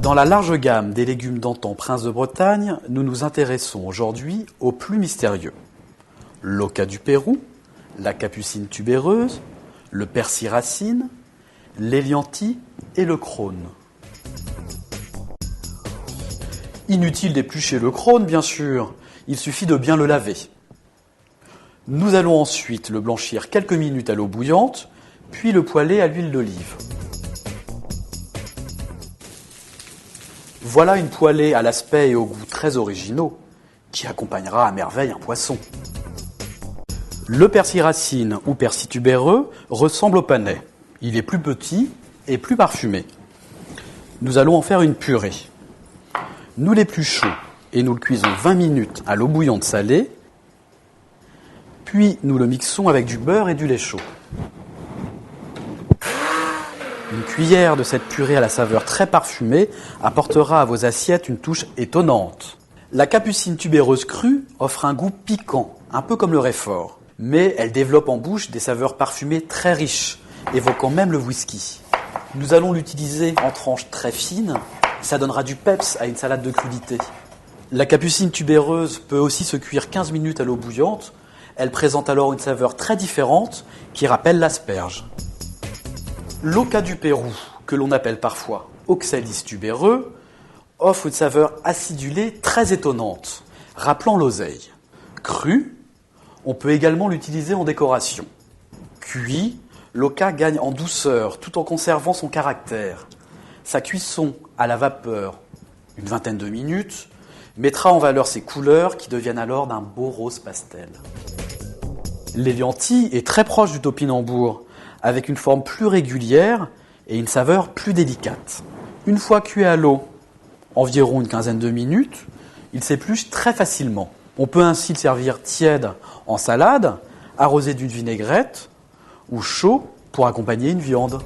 Dans la large gamme des légumes d'antan Prince de Bretagne, nous nous intéressons aujourd'hui aux plus mystérieux. L'oca du Pérou, la capucine tubéreuse, le persil racine, l'héliantie et le crône. Inutile d'éplucher le crône, bien sûr, il suffit de bien le laver. Nous allons ensuite le blanchir quelques minutes à l'eau bouillante, puis le poêler à l'huile d'olive. Voilà une poêlée à l'aspect et au goût très originaux, qui accompagnera à merveille un poisson. Le persil racine ou persil tubéreux ressemble au panais. Il est plus petit et plus parfumé. Nous allons en faire une purée. Nous l'épluchons et nous le cuisons 20 minutes à l'eau bouillante salée, puis nous le mixons avec du beurre et du lait chaud. Une cuillère de cette purée à la saveur très parfumée apportera à vos assiettes une touche étonnante. La capucine tubéreuse crue offre un goût piquant, un peu comme le réfort, mais elle développe en bouche des saveurs parfumées très riches, évoquant même le whisky. Nous allons l'utiliser en tranches très fines, ça donnera du peps à une salade de crudités. La capucine tubéreuse peut aussi se cuire 15 minutes à l'eau bouillante, elle présente alors une saveur très différente qui rappelle l'asperge. L'oca du Pérou, que l'on appelle parfois oxalis tubéreux, offre une saveur acidulée très étonnante, rappelant l'oseille. Cru, on peut également l'utiliser en décoration. Cuit, l'oca gagne en douceur tout en conservant son caractère. Sa cuisson à la vapeur, une vingtaine de minutes, mettra en valeur ses couleurs qui deviennent alors d'un beau rose pastel. L'héliantie est très proche du topinambour, avec une forme plus régulière et une saveur plus délicate. Une fois cuit à l'eau, environ une quinzaine de minutes, il s'épluche très facilement. On peut ainsi le servir tiède en salade, arrosé d'une vinaigrette ou chaud pour accompagner une viande.